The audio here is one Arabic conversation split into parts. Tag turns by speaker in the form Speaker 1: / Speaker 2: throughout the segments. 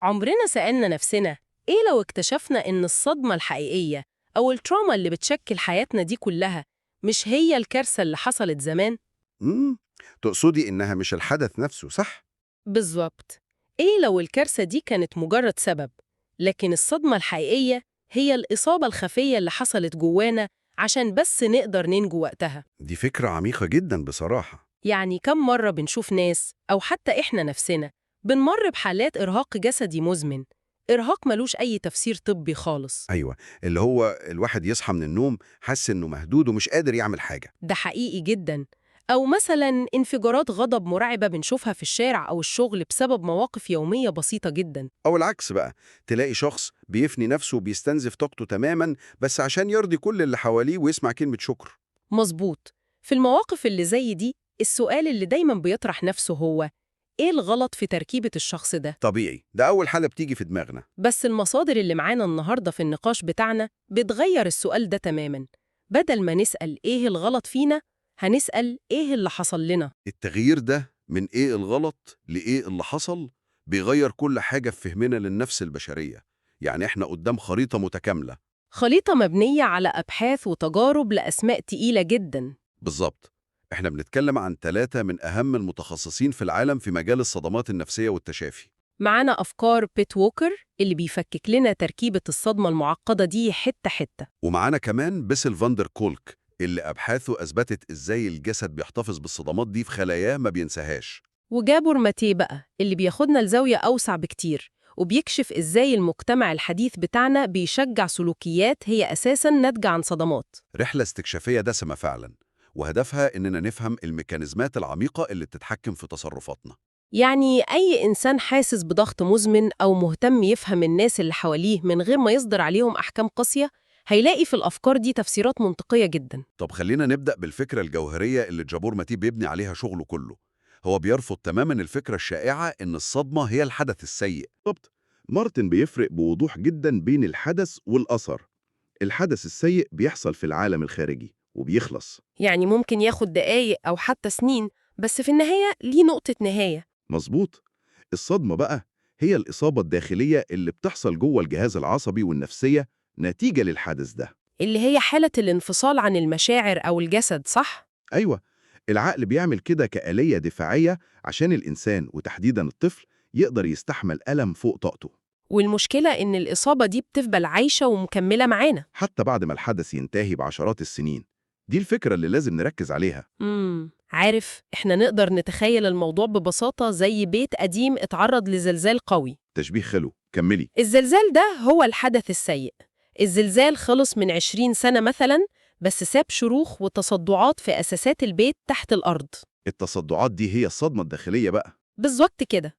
Speaker 1: عمرنا سألنا نفسنا إيه لو اكتشفنا إن الصدمة الحقيقية أو التراما اللي بتشكل حياتنا دي كلها مش هي الكارثة اللي حصلت زمان؟
Speaker 2: امم تقصدي إنها مش الحدث نفسه، صح؟
Speaker 1: بالظبط. إيه لو الكارثة دي كانت مجرد سبب، لكن الصدمة الحقيقية هي الإصابة الخفية اللي حصلت جوانا عشان بس نقدر ننجو وقتها؟
Speaker 2: دي فكرة عميقة جدا بصراحة.
Speaker 1: يعني كم مرة بنشوف ناس أو حتى إحنا نفسنا بنمر بحالات إرهاق جسدي مزمن، إرهاق ملوش أي تفسير طبي خالص.
Speaker 2: أيوة، اللي هو الواحد يصحى من النوم حاسس إنه مهدود ومش قادر يعمل حاجة.
Speaker 1: ده حقيقي جدا. أو مثلا انفجارات غضب مرعبة بنشوفها في الشارع أو الشغل بسبب مواقف يومية بسيطة جدا.
Speaker 2: أو العكس بقى، تلاقي شخص بيفني نفسه وبيستنزف طاقته تماما بس عشان يرضي كل اللي حواليه ويسمع كلمة شكر.
Speaker 1: مظبوط. في المواقف اللي زي دي السؤال اللي دايما بيطرح نفسه هو إيه الغلط في تركيبة الشخص ده؟
Speaker 2: طبيعي، ده أول حاجة بتيجي في دماغنا.
Speaker 1: بس المصادر اللي معانا النهاردة في النقاش بتاعنا بتغير السؤال ده تماما. بدل ما نسأل إيه الغلط فينا، هنسأل إيه اللي حصل لنا.
Speaker 2: التغيير ده من إيه الغلط لإيه اللي حصل بيغير كل حاجة في فهمنا للنفس البشرية. يعني إحنا قدام خريطة متكاملة.
Speaker 1: خليطة مبنية على أبحاث وتجارب لأسماء تقيلة جدا.
Speaker 2: بالظبط. إحنا بنتكلم عن 3 من أهم المتخصصين في العالم في مجال الصدمات النفسية والتشافي.
Speaker 1: معانا أفكار بيت ووكر اللي بيفكك لنا تركيبة الصدمة المعقدة دي حتة حتة.
Speaker 2: ومعانا كمان بيسل فاندر كولك اللي أبحاثه أثبتت إزاي الجسد بيحتفظ بالصدمات دي في خلاياه ما بينساهاش.
Speaker 1: وجابور ماتيه بقى اللي بياخدنا لزاوية أوسع بكتير وبيكشف إزاي المجتمع الحديث بتاعنا بيشجع سلوكيات هي أساساً ناتجة عن صدمات.
Speaker 2: رحلة استكشافية دسمة فعلا، وهدفها إننا نفهم الميكانيزمات العميقة اللي بتتحكم في تصرفاتنا.
Speaker 1: يعني أي إنسان حاسس بضغط مزمن أو مهتم يفهم الناس اللي حواليه من غير ما يصدر عليهم أحكام قاسية هيلاقي في الأفكار دي تفسيرات منطقية جدا.
Speaker 2: طب خلينا نبدأ بالفكرة الجوهرية اللي جابور ماتي بيبني عليها شغله كله. هو بيرفض تماما الفكرة الشائعة إن الصدمة هي الحدث السيء. بالضبط. مارتن بيفرق بوضوح جدا بين الحدث والأثر. الحدث السيء بيحصل في العالم الخارجي وبيخلص.
Speaker 1: يعني ممكن ياخد دقايق أو حتى سنين، بس في النهاية ليه نقطة نهاية.
Speaker 2: مظبوط. الصدمة بقى هي الإصابة الداخلية اللي بتحصل جوه الجهاز العصبي والنفسية نتيجة للحدث ده.
Speaker 1: اللي هي حالة الانفصال عن المشاعر أو الجسد، صح؟
Speaker 2: أيوة، العقل بيعمل كده كآلية دفاعية عشان الإنسان وتحديداً الطفل يقدر يستحمل ألم فوق طاقته.
Speaker 1: والمشكلة إن الإصابة دي بتفضل عايشة ومكملة معانا.
Speaker 2: حتى بعد ما الحدث ينتهي بعشرات السنين. دي الفكرة اللي لازم نركز عليها.
Speaker 1: عارف، إحنا نقدر نتخيل الموضوع ببساطة زي بيت قديم اتعرض لزلزال قوي.
Speaker 2: تشبيه خلو، كملي.
Speaker 1: الزلزال ده هو الحدث السيء. الزلزال خلص من 20 سنة مثلاً، بس ساب شروخ وتصدعات في أساسات البيت تحت الأرض.
Speaker 2: التصدعات دي هي الصدمة الداخلية بقى.
Speaker 1: بالظبط كده.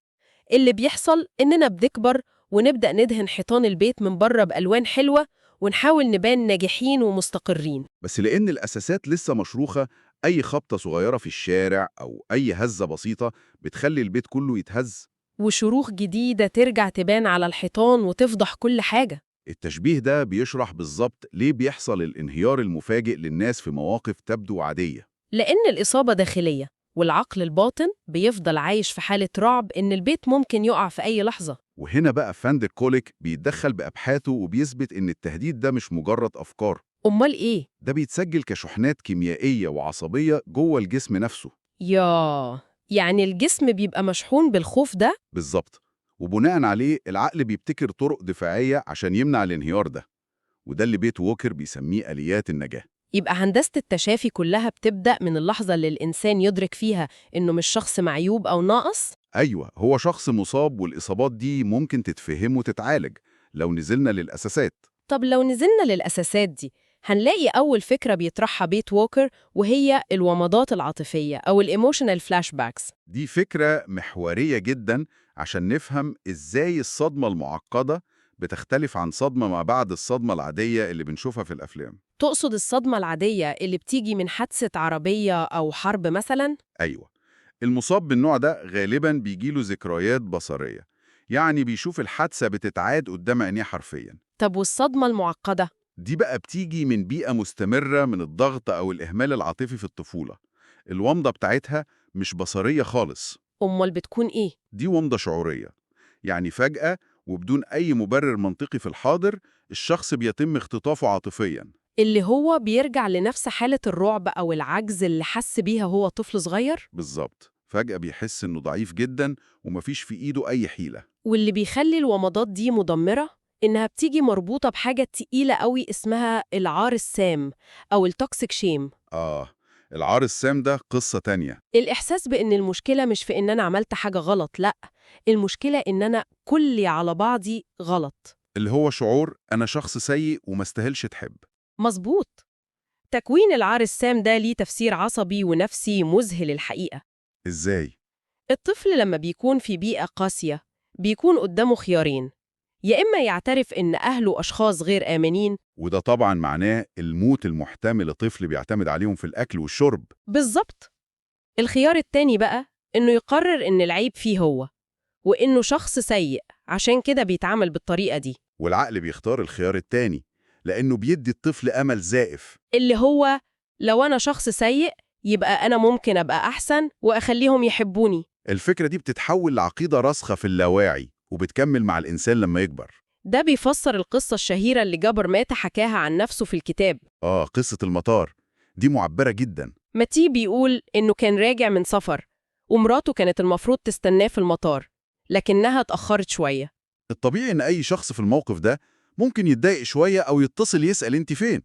Speaker 1: اللي بيحصل إننا بنكبر ونبدأ ندهن حيطان البيت من بره بألوان حلوة ونحاول نبان ناجحين ومستقرين.
Speaker 2: بس لأن الأساسات لسه مشروخة، أي خبطة صغيرة في الشارع أو أي هزة بسيطة بتخلي البيت كله يتهز.
Speaker 1: وشروخ جديدة ترجع تبان على الحيطان وتفضح كل حاجة.
Speaker 2: التشبيه ده بيشرح بالظبط ليه بيحصل الانهيار المفاجئ للناس في مواقف تبدو عادية.
Speaker 1: لأن الإصابة داخلية، والعقل الباطن بيفضل عايش في حالة رعب إن البيت ممكن يقع في أي لحظة.
Speaker 2: وهنا بقى فاندر كوليك بيتدخل بأبحاثه وبيثبت إن التهديد ده مش مجرد أفكار.
Speaker 1: أمال إيه؟
Speaker 2: ده بيتسجل كشحنات كيميائية وعصبية جوه الجسم نفسه.
Speaker 1: يعني الجسم بيبقى مشحون بالخوف ده؟
Speaker 2: بالظبط. وبناء عليه العقل بيبتكر طرق دفاعية عشان يمنع الانهيار ده. وده اللي بيت ووكر بيسميه آليات النجاة.
Speaker 1: يبقى هندسة التشافي كلها بتبدأ من اللحظة اللي الإنسان يدرك فيها إنه مش شخص معيوب أو ناقص؟
Speaker 2: أيوة، هو شخص مصاب والإصابات دي ممكن تتفهم وتتعالج لو نزلنا للأساسات.
Speaker 1: طب لو نزلنا للأساسات دي، هنلاقي أول فكرة بيطرحها بيت ووكر وهي الومضات العاطفية أو الإيموشنال فلاش باكس.
Speaker 2: دي فكرة محورية جدا عشان نفهم إزاي الصدمة المعقدة بتختلف عن صدمة ما بعد الصدمة العادية اللي بنشوفها في الأفلام.
Speaker 1: تقصد الصدمة العادية اللي بتيجي من حادثة عربية أو حرب مثلاً؟
Speaker 2: أيوة، المصاب بالنوع ده غالبا بيجيله ذكريات بصرية، يعني بيشوف الحادثة بتتعاد قدام عينيه حرفيا.
Speaker 1: طب والصدمة المعقدة؟
Speaker 2: دي بقى بتيجي من بيئة مستمرة من الضغط أو الإهمال العاطفي في الطفولة. الومضة بتاعتها مش بصرية خالص.
Speaker 1: أمال بتكون إيه؟
Speaker 2: دي ومضة شعورية، يعني فجأة وبدون أي مبرر منطقي في الحاضر الشخص بيتم اختطافه عاطفياً.
Speaker 1: اللي هو بيرجع لنفس حالة الرعب أو العجز اللي حس بيها هو طفل صغير،
Speaker 2: بالظبط، فجأة بيحس إنه ضعيف جداً ومفيش في إيده أي حيلة.
Speaker 1: واللي بيخلي الومضات دي مدمرة إنها بتيجي مربوطة بحاجة تقيلة قوي اسمها العار السام أو التوكسيك شيم.
Speaker 2: العار السام ده قصة تانية.
Speaker 1: الإحساس بإن المشكلة مش في إن أنا عملت حاجة غلط، لأ، المشكلة إن أنا كلي على بعضي غلط.
Speaker 2: اللي هو شعور أنا شخص سيء وما استاهلش تحب.
Speaker 1: مظبوط. تكوين العار السام ده ليه تفسير عصبي ونفسي مذهل الحقيقة.
Speaker 2: إزاي؟
Speaker 1: الطفل لما بيكون في بيئة قاسية بيكون قدامه خيارين، يا إما يعترف إن أهله أشخاص غير آمنين.
Speaker 2: وده طبعاً معناه الموت المحتمل لطفل بيعتمد عليهم في الأكل والشرب.
Speaker 1: بالظبط. الخيار التاني بقى إنه يقرر إن العيب فيه هو، وإنه شخص سيء عشان كده بيتعامل بالطريقة دي.
Speaker 2: والعقل بيختار الخيار التاني لأنه بيدي الطفل أمل زائف.
Speaker 1: اللي هو لو أنا شخص سيء يبقى أنا ممكن أبقى أحسن وأخليهم يحبوني.
Speaker 2: الفكرة دي بتتحول لعقيدة راسخة في اللاواعي وبتكمل مع الإنسان لما يكبر.
Speaker 1: ده بيفسر القصة الشهيرة اللي جابر مات حكاها عن نفسه في الكتاب.
Speaker 2: قصة المطار دي معبرة جدا.
Speaker 1: ماتي بيقول إنه كان راجع من سفر ومراته كانت المفروض تستناه في المطار، لكنها اتأخرت شوية.
Speaker 2: الطبيعي إن أي شخص في الموقف ده ممكن يتضايق شوية أو يتصل يسأل أنت فين.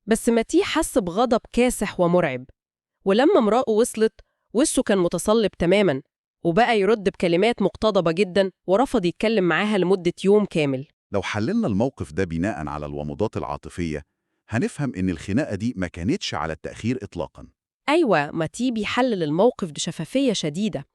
Speaker 1: بس ماتي حس بغضب كاسح ومرعب، ولما مراته وصلت وشه كان متصلب تماماً، وبقى يرد بكلمات مقتضبة جداً ورفض يتكلم معاها لمدة يوم كامل.
Speaker 2: لو حللنا الموقف ده بناء على الومضات العاطفية هنفهم إن الخناقة دي ما كانتش على التأخير إطلاقاً.
Speaker 1: أيوة، ماتي بيحلل الموقف بشفافية شديدة.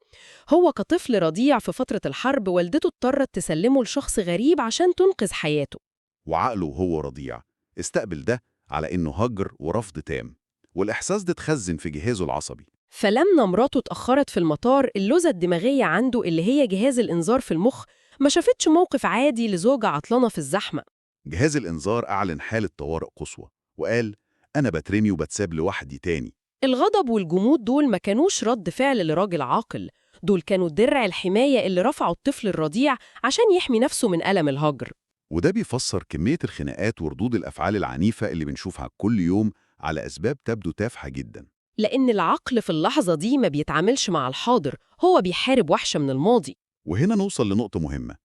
Speaker 1: هو كطفل رضيع في فترة الحرب والدته اضطرت تسلمه لشخص غريب عشان تنقذ حياته.
Speaker 2: وعقله وهو رضيع استقبل ده على إنه هجر ورفض تام، والإحساس ده اتخزن في جهازه العصبي.
Speaker 1: فلما مراته اتأخرت في المطار اللوزة الدماغية عنده اللي هي جهاز الإنذار في المخ ما شافتش موقف عادي لزوجة عطلانة في الزحمة.
Speaker 2: جهاز الإنذار أعلن حالة طوارئ قصوى وقال أنا بترمي وبتساب لوحدي تاني.
Speaker 1: الغضب والجمود دول ما كانوش رد فعل لراجل عاقل، دول كانوا درع الحماية اللي رفعوا الطفل الرضيع عشان يحمي نفسه من ألم الهجر.
Speaker 2: وده بيفسر كمية الخناقات وردود الأفعال العنيفة اللي بنشوفها كل يوم على أسباب تبدو تافهة جدا.
Speaker 1: لأن العقل في اللحظة دي ما بيتعاملش مع الحاضر، هو بيحارب وحشة من الماضي.
Speaker 2: وهنا نوصل لنقطة مهمة.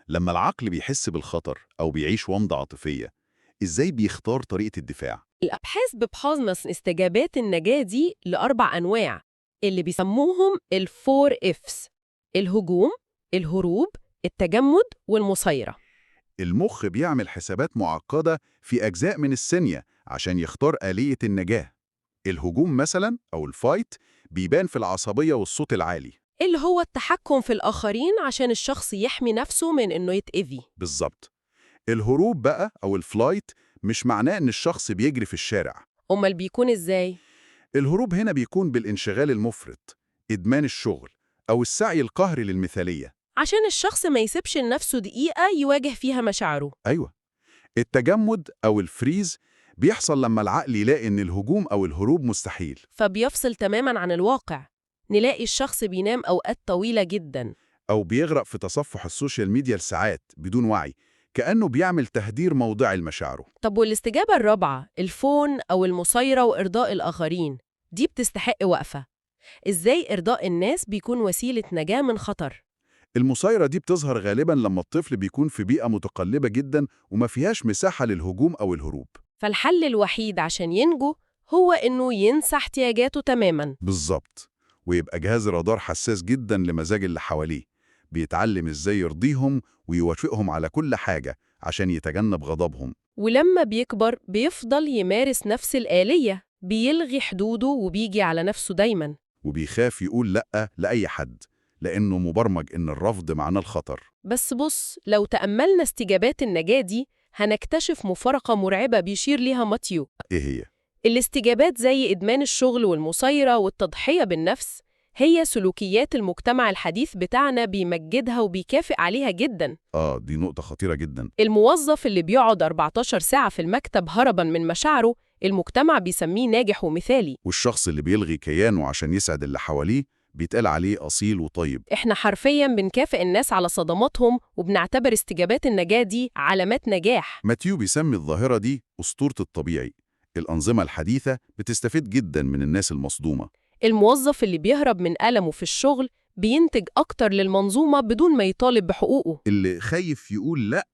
Speaker 2: لما العقل بيحس بالخطر أو بيعيش ومضة عاطفية إزاي بيختار طريقة الدفاع؟
Speaker 1: الأبحاث بتحظمس استجابات النجاة دي ل4 أنواع اللي بيسموهم ال4 Fs: الهجوم، الهروب، التجمد، والمسايرة.
Speaker 2: المخ بيعمل حسابات معقدة في أجزاء من الثانية عشان يختار آلية النجاة. الهجوم مثلا أو الفايت بيبان في العصبية والصوت العالي.
Speaker 1: اللي هو التحكم في الآخرين عشان الشخص يحمي نفسه من إنه يتأذي.
Speaker 2: بالظبط. الهروب بقى أو الفلايت مش معناه إن الشخص بيجري في الشارع.
Speaker 1: أمال بيكون إزاي؟
Speaker 2: الهروب هنا بيكون بالانشغال المفرط، إدمان الشغل، أو السعي القهري للمثالية.
Speaker 1: عشان الشخص ما يسيبش لنفسه دقيقة يواجه فيها مشاعره.
Speaker 2: أيوة. التجمد أو الفريز بيحصل لما العقل يلاقي إن الهجوم أو الهروب مستحيل،
Speaker 1: فبيفصل تماماً عن الواقع. نلاقي الشخص بينام أوقات طويلة جداً،
Speaker 2: أو بيغرق في تصفح السوشيال ميديا لساعات بدون وعي، كأنه بيعمل تهدير موضعي لمشاعره.
Speaker 1: طب والاستجابة الرابعة، الفون أو المسايرة وإرضاء الآخرين، دي بتستحق وقفة. إزاي إرضاء الناس بيكون وسيلة نجاة من خطر؟
Speaker 2: المسايرة دي بتظهر غالباً لما الطفل بيكون في بيئة متقلبة جداً وما فيهاش مساحة للهجوم أو الهروب.
Speaker 1: فالحل الوحيد عشان ينجو هو إنه ينسى احتياجاته تماماً.
Speaker 2: بالظبط. ويبقى جهاز الرادار حساس جداً لمزاج اللي حواليه، بيتعلم إزاي يرضيهم ويوافقهم على كل حاجة عشان يتجنب غضبهم.
Speaker 1: ولما بيكبر بيفضل يمارس نفس الآلية، بيلغي حدوده وبيجي على نفسه دايماً.
Speaker 2: وبيخاف يقول لأ لأي حد لأنه مبرمج إن الرفض معناه الخطر.
Speaker 1: بس بص، لو تأملنا استجابات النجاة دي هنكتشف مفارقة مرعبة بيشير ليها ماتيو.
Speaker 2: إيه هي؟
Speaker 1: الاستجابات زي إدمان الشغل والمسايرة والتضحية بالنفس هي سلوكيات المجتمع الحديث بتاعنا بيمجدها وبيكافئ عليها جداً.
Speaker 2: دي نقطة خطيرة جداً.
Speaker 1: الموظف اللي بيقعد 14 ساعة في المكتب هرباً من مشاعره المجتمع بيسميه ناجح ومثالي.
Speaker 2: والشخص اللي بيلغي كيانه عشان يسعد اللي حواليه بيتقال عليه أصيل وطيب.
Speaker 1: إحنا حرفياً بنكافئ الناس على صدماتهم وبنعتبر استجابات النجاة دي علامات نجاح.
Speaker 2: ماتيو بيسمي الظاهرة دي أسطورة الطبيعي. الأنظمة الحديثة بتستفيد جدا من الناس المصدومة.
Speaker 1: الموظف اللي بيهرب من ألمه في الشغل بينتج أكتر للمنظومة بدون ما يطالب بحقوقه.
Speaker 2: اللي خايف يقول لأ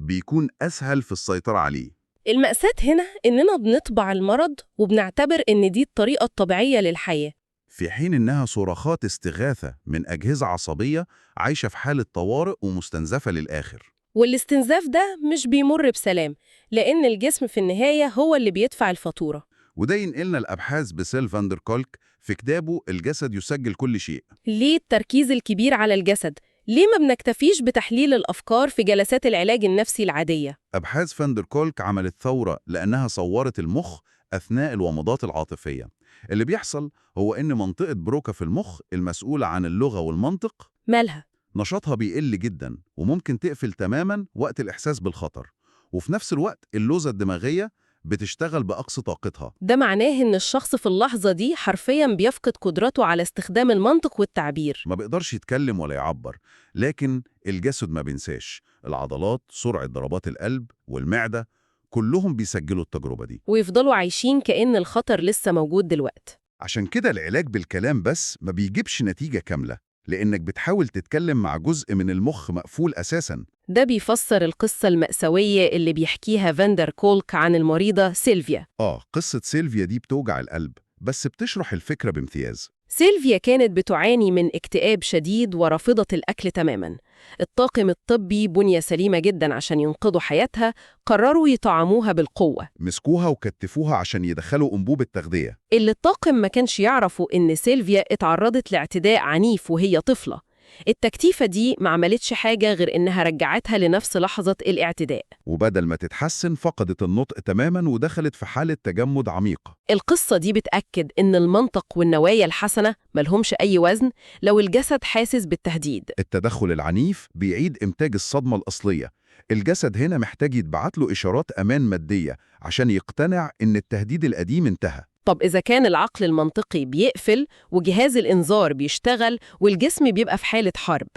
Speaker 2: بيكون أسهل في السيطرة عليه.
Speaker 1: المأساة هنا إننا بنطبع المرض وبنعتبر إن دي الطريقة الطبيعية للحياة.
Speaker 2: في حين إنها صراخات استغاثة من أجهزة عصبية عايشة في حالة طوارئ ومستنزفة للآخر.
Speaker 1: والاستنزاف ده مش بيمر بسلام، لأن الجسم في النهاية هو اللي بيدفع الفاتورة.
Speaker 2: وده ينقلنا الأبحاث بسيل فاندر كولك في كتابه الجسد يسجل كل شيء.
Speaker 1: ليه التركيز الكبير على الجسد؟ ليه ما بنكتفيش بتحليل الأفكار في جلسات العلاج النفسي العادية؟
Speaker 2: أبحاث فاندر كولك عملت ثورة لأنها صورت المخ أثناء الومضات العاطفية. اللي بيحصل هو إن منطقة بروكا في المخ المسؤولة عن اللغة والمنطق
Speaker 1: مالها؟
Speaker 2: نشاطها بيقل جدا وممكن تقفل تماما وقت الإحساس بالخطر، وفي نفس الوقت اللوزة الدماغية بتشتغل بأقصى طاقتها.
Speaker 1: ده معناه إن الشخص في اللحظة دي حرفياً بيفقد قدرته على استخدام المنطق والتعبير.
Speaker 2: ما بيقدرش يتكلم ولا يعبر، لكن الجسد ما بينساش. العضلات، سرعة ضربات القلب والمعدة كلهم بيسجلوا التجربة دي.
Speaker 1: ويفضلوا عايشين كأن الخطر لسه موجود دلوقتي.
Speaker 2: عشان كده العلاج بالكلام بس ما بيجيبش نتيجة كاملة، لأنك بتحاول تتكلم مع جزء من المخ مقفول أساساً.
Speaker 1: ده بيفسر القصة المأساوية اللي بيحكيها فاندر كولك عن المريضة سيلفيا.
Speaker 2: قصة سيلفيا دي بتوجع القلب، بس بتشرح الفكرة بامتياز.
Speaker 1: سيلفيا كانت بتعاني من اكتئاب شديد ورافضة الأكل تماماً. الطاقم الطبي بنية سليمة جداً عشان ينقذوا حياتها، قرروا يطعموها بالقوة.
Speaker 2: مسكوها وكتفوها عشان يدخلوا أنبوبة تغذية.
Speaker 1: اللي الطاقم ما كانش يعرفوا إن سيلفيا اتعرضت لاعتداء عنيف وهي طفلة. التكتيفة دي ما عملتش حاجة غير إنها رجعتها لنفس لحظة الاعتداء.
Speaker 2: وبدل ما تتحسن فقدت النطق تماماً ودخلت في حالة تجمد عميق.
Speaker 1: القصة دي بتأكد إن المنطق والنوايا الحسنة ملهمش أي وزن لو الجسد حاسس بالتهديد.
Speaker 2: التدخل العنيف بيعيد إنتاج الصدمة الأصلية. الجسد هنا محتاج يتبعت له إشارات أمان مادية عشان يقتنع إن التهديد القديم انتهى.
Speaker 1: طب إذا كان العقل المنطقي بيقفل وجهاز الإنذار بيشتغل والجسم بيبقى في حالة حرب،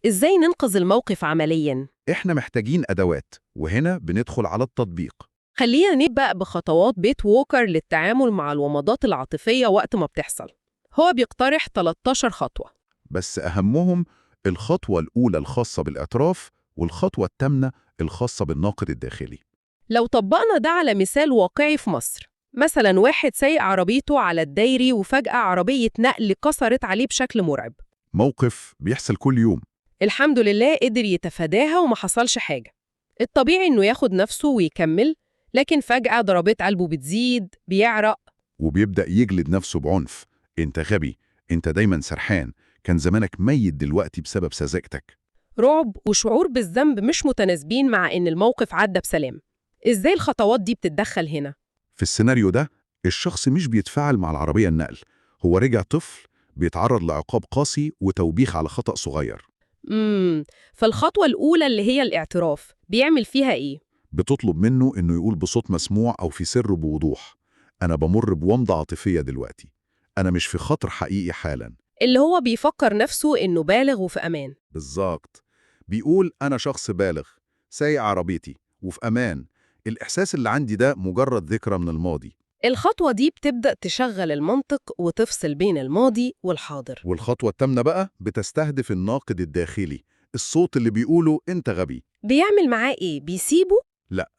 Speaker 1: إزاي ننقذ الموقف عملياً؟
Speaker 2: إحنا محتاجين أدوات، وهنا بندخل على التطبيق.
Speaker 1: خلينا نبدأ بخطوات بيت ووكر للتعامل مع الومضات العاطفية وقت ما بتحصل. هو بيقترح 13 خطوة.
Speaker 2: بس أهمهم الخطوة الأولى الخاصة بالاعتراف، والخطوة الثامنة الخاصة بالناقد الداخلي.
Speaker 1: لو طبقنا ده على مثال واقعي في مصر، مثلاً واحد سايق عربيته على الدايري وفجأة عربية نقل كسرت عليه بشكل مرعب.
Speaker 2: موقف بيحصل كل يوم.
Speaker 1: الحمد لله قدر يتفاداها وما حصلش حاجة. الطبيعي إنه ياخد نفسه ويكمل، لكن فجأة ضربات قلبه بتزيد، بيعرق.
Speaker 2: وبيبدأ يجلد نفسه بعنف. انت غبي، انت دايما سرحان، كان زمانك ميت دلوقتي بسبب سذاجتك.
Speaker 1: رعب وشعور بالذنب مش متناسبين مع إن الموقف عدى بسلام. إزاي الخطوات دي بتتدخل هنا؟
Speaker 2: في السيناريو ده الشخص مش بيتفاعل مع العربية النقل، هو رجع طفل بيتعرض لعقاب قاسي وتوبيخ على خطأ صغير.
Speaker 1: فالخطوة الأولى اللي هي الاعتراف بيعمل فيها إيه؟
Speaker 2: بتطلب منه إنه يقول بصوت مسموع أو في سر بوضوح: أنا بمر بومضة عاطفية دلوقتي، أنا مش في خطر حقيقي حالا.
Speaker 1: اللي هو بيفكر نفسه إنه بالغ وفي أمان.
Speaker 2: بالظبط، بيقول أنا شخص بالغ سايق عربيتي وفي أمان، الإحساس اللي عندي ده مجرد ذكرى من الماضي.
Speaker 1: الخطوة دي بتبدأ تشغل المنطق وتفصل بين الماضي والحاضر.
Speaker 2: والخطوة الثامنة بقى بتستهدف الناقد الداخلي، الصوت اللي بيقوله أنت غبي.
Speaker 1: بيعمل معاه إيه؟ بيسيبه؟
Speaker 2: لا،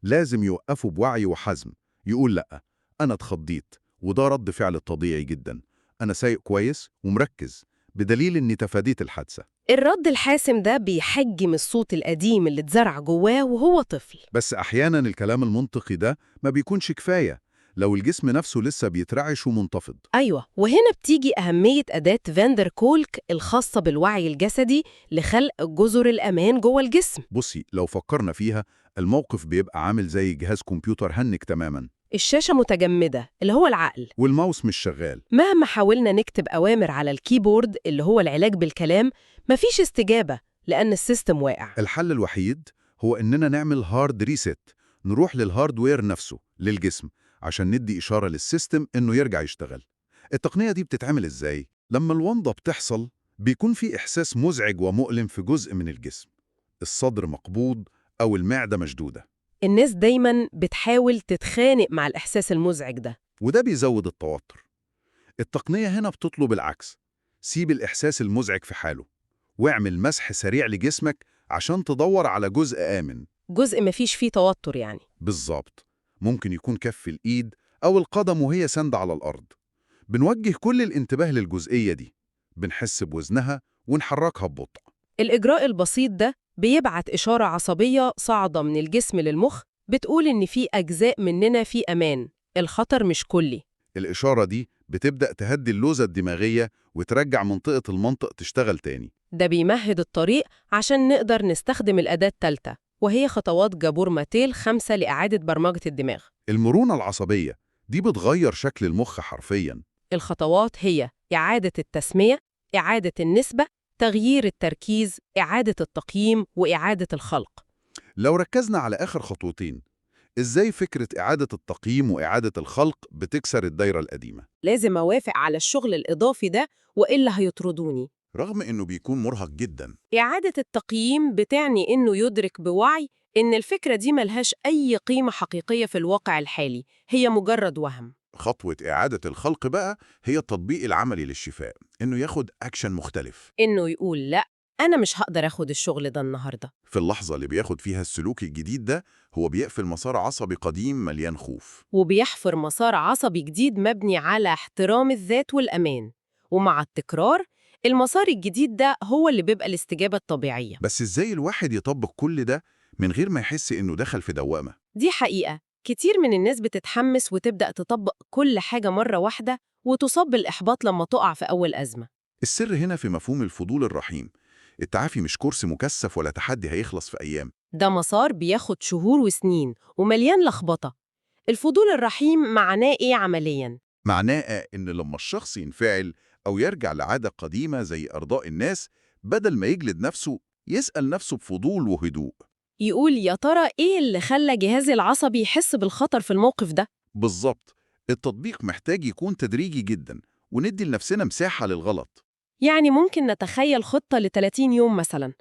Speaker 2: لازم يوقفه بوعي وحزم. يقول لأ، أنا اتخضيت وده رد فعل طبيعي جدا، أنا سايق كويس ومركز بدليل إني تفاديت الحادثة.
Speaker 1: الرد الحاسم ده بيحجم الصوت القديم اللي اتزرع جواه وهو طفل.
Speaker 2: بس أحيانا الكلام المنطقي ده ما بيكونش كفاية لو الجسم نفسه لسه بيترعش ومنتفض.
Speaker 1: أيوة، وهنا بتيجي أهمية أداة فاندر كولك الخاصة بالوعي الجسدي لخلق جزر الأمان جوه الجسم.
Speaker 2: بصي، لو فكرنا فيها الموقف بيبقى عامل زي جهاز كمبيوتر هنج تماما.
Speaker 1: الشاشة متجمدة اللي هو العقل،
Speaker 2: والماوس مش شغال.
Speaker 1: مهما حاولنا نكتب أوامر على الكيبورد اللي هو العلاج بالكلام مفيش استجابة لأن السيستم واقع.
Speaker 2: الحل الوحيد هو إننا نعمل هارد ريست، نروح للهاردوير نفسه للجسم عشان ندي إشارة للسيستم إنه يرجع يشتغل. التقنية دي بتتعمل إزاي؟ لما الومضة بتحصل بيكون في إحساس مزعج ومؤلم في جزء من الجسم، الصدر مقبوض أو المعدة مشدودة،
Speaker 1: الناس دايما بتحاول تتخانق مع الإحساس المزعج ده.
Speaker 2: وده بيزود التوتر. التقنية هنا بتطلب العكس، سيب الإحساس المزعج في حاله واعمل مسح سريع لجسمك عشان تدور على جزء آمن.
Speaker 1: جزء مفيش فيه توتر يعني.
Speaker 2: بالظبط، ممكن يكون كف الإيد أو القدم وهي ساندة على الأرض. بنوجه كل الانتباه للجزئية دي، بنحس بوزنها ونحركها ببطء.
Speaker 1: الإجراء البسيط ده بيبعت إشارة عصبية صاعدة من الجسم للمخ بتقول إن في أجزاء مننا في أمان، الخطر مش كلي.
Speaker 2: الإشارة دي بتبدأ تهدي اللوزة الدماغية وترجع منطقة المنطق تشتغل تاني.
Speaker 1: ده بيمهد الطريق عشان نقدر نستخدم الأداة التالتة، وهي خطوات جابور ماتيل 5 لإعادة برمجة الدماغ.
Speaker 2: المرونة العصبية دي بتغير شكل المخ حرفياً.
Speaker 1: الخطوات هي إعادة التسمية، إعادة النسبة، تغيير التركيز، إعادة التقييم، وإعادة الخلق.
Speaker 2: لو ركزنا على آخر خطوتين، إزاي فكرة إعادة التقييم وإعادة الخلق بتكسر الدايرة القديمة؟
Speaker 1: لازم أوافق على الشغل الإضافي ده وإلا هيطردوني.
Speaker 2: رغم إنه بيكون مرهق جداً.
Speaker 1: إعادة التقييم بتعني إنه يدرك بوعي إن الفكرة دي ملهاش أي قيمة حقيقية في الواقع الحالي، هي مجرد وهم.
Speaker 2: خطوة إعادة الخلق بقى هي التطبيق العملي للشفاء، إنه ياخد أكشن مختلف.
Speaker 1: إنه يقول لأ، أنا مش هقدر أخد الشغل ده النهاردة.
Speaker 2: في اللحظة اللي بياخد فيها السلوك الجديد ده، هو بيقفل مسار عصبي قديم مليان خوف.
Speaker 1: وبيحفر مسار عصبي جديد مبني على احترام الذات والأمان. ومع التكرار، المسار الجديد ده هو اللي بيبقى الاستجابة الطبيعية.
Speaker 2: بس إزاي الواحد يطبق كل ده من غير ما يحس إنه دخل في دوامة؟
Speaker 1: دي حقيقة، كتير من الناس بتتحمس وتبدأ تطبق كل حاجة مرة واحدة وتصاب بالإحباط لما تقع في أول أزمة.
Speaker 2: السر هنا في مفهوم الفضول الرحيم. التعافي مش كورس مكثف ولا تحدي هيخلص في أيام.
Speaker 1: ده مسار بياخد شهور وسنين ومليان لخبطة. الفضول الرحيم معناه إيه عملياً؟
Speaker 2: معناه إن لما الشخص ينفعل أو يرجع لعادة قديمة زي إرضاء الناس، بدل ما يجلد نفسه يسأل نفسه بفضول وهدوء.
Speaker 1: يقول يا ترى إيه اللي خلى جهازي العصبي يحس بالخطر في الموقف ده؟
Speaker 2: بالظبط، التطبيق محتاج يكون تدريجي جدا، وندي لنفسنا مساحة للغلط.
Speaker 1: يعني ممكن نتخيل خطة ل30 يوم مثلاً.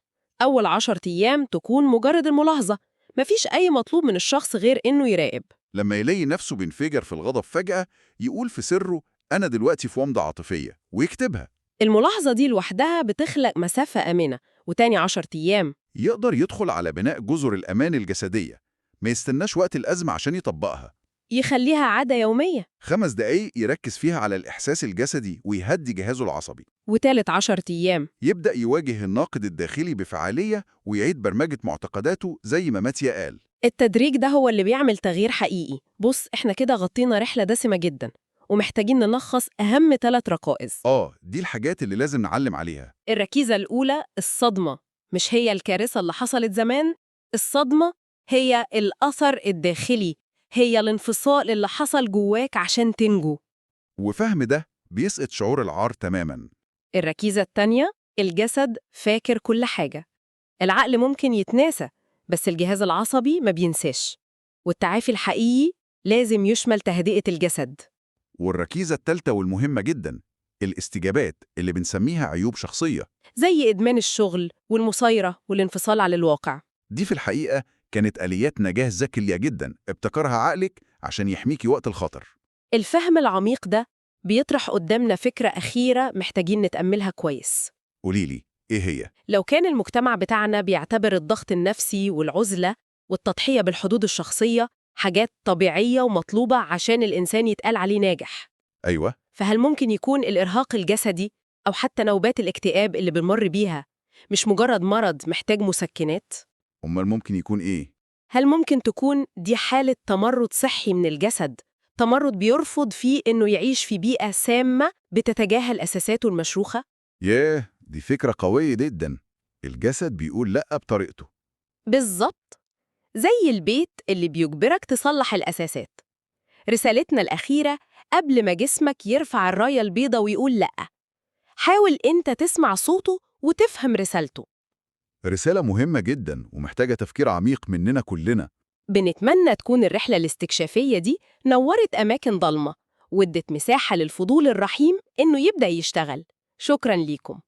Speaker 1: أول 10 أيام تكون مجرد الملاحظة، مفيش أي مطلوب من الشخص غير إنه يراقب.
Speaker 2: لما يلاقي نفسه بينفجر في الغضب فجأة، يقول في سره أنا دلوقتي في ومضة عاطفية ويكتبها.
Speaker 1: الملاحظة دي لوحدها بتخلق مسافة آمنة، وتاني 10 أيام
Speaker 2: يقدر يدخل على بناء جزر الأمان الجسدية، ما يستناش وقت الأزمة عشان يطبقها.
Speaker 1: يخليها عادة يومية.
Speaker 2: 5 دقايق يركز فيها على الإحساس الجسدي ويهدي جهازه العصبي.
Speaker 1: وتالت 10 أيام
Speaker 2: يبدأ يواجه الناقد الداخلي بفعالية ويعيد برمجة معتقداته زي ما ماتيا قال.
Speaker 1: التدريج ده هو اللي بيعمل تغيير حقيقي. بص، إحنا كده غطينا رحلة دسمة جدا، ومحتاجين نلخص أهم 3 ركائز.
Speaker 2: دي الحاجات اللي لازم نعلم عليها.
Speaker 1: الركيزة الأولى الصدمة، مش هي الكارثة اللي حصلت زمان. الصدمة هي الأثر الداخلي، هي الانفصال اللي حصل جواك عشان تنجو.
Speaker 2: وفهم ده بيسقط شعور العار تماماً.
Speaker 1: الركيزة التانية الجسد فاكر كل حاجة. العقل ممكن يتناسى، بس الجهاز العصبي ما بينساش. والتعافي الحقيقي لازم يشمل تهدئة الجسد.
Speaker 2: والركيزة التالتة والمهمة جداً، الاستجابات اللي بنسميها عيوب شخصية.
Speaker 1: زي إدمان الشغل والمصايرة والانفصال عن الواقع.
Speaker 2: دي في الحقيقة كانت آليات نجاة ذكية جداً ابتكرها عقلك عشان يحميكي وقت الخطر.
Speaker 1: الفهم العميق ده بيطرح قدامنا فكرة أخيرة محتاجين نتأملها كويس.
Speaker 2: قوليلي، إيه هي؟
Speaker 1: لو كان المجتمع بتاعنا بيعتبر الضغط النفسي والعزلة والتضحية بالحدود الشخصية حاجات طبيعية ومطلوبة عشان الإنسان يتقال عليه ناجح،
Speaker 2: أيوة.
Speaker 1: فهل ممكن يكون الإرهاق الجسدي أو حتى نوبات الاكتئاب اللي بنمر بيها مش مجرد مرض محتاج مسكنات؟
Speaker 2: أمال ممكن يكون إيه؟
Speaker 1: هل ممكن تكون دي حالة تمرد صحي من الجسد، تمرد بيرفض فيه إنه يعيش في بيئة سامة بتتجاهل أساساته المشروخة؟
Speaker 2: ياه، دي فكرة قوية جدا. الجسد بيقول لأ بطريقته.
Speaker 1: بالظبط، زي البيت اللي بيجبرك تصلح الأساسات. رسالتنا الأخيرة قبل ما جسمك يرفع الراية البيضة ويقول لأ، حاول أنت تسمع صوته وتفهم رسالته.
Speaker 2: رسالة مهمة جدا ومحتاجة تفكير عميق مننا كلنا.
Speaker 1: بنتمنى تكون الرحلة الاستكشافية دي نورت أماكن ضلمة وادت مساحة للفضول الرحيم إنه يبدأ يشتغل. شكراً ليكم.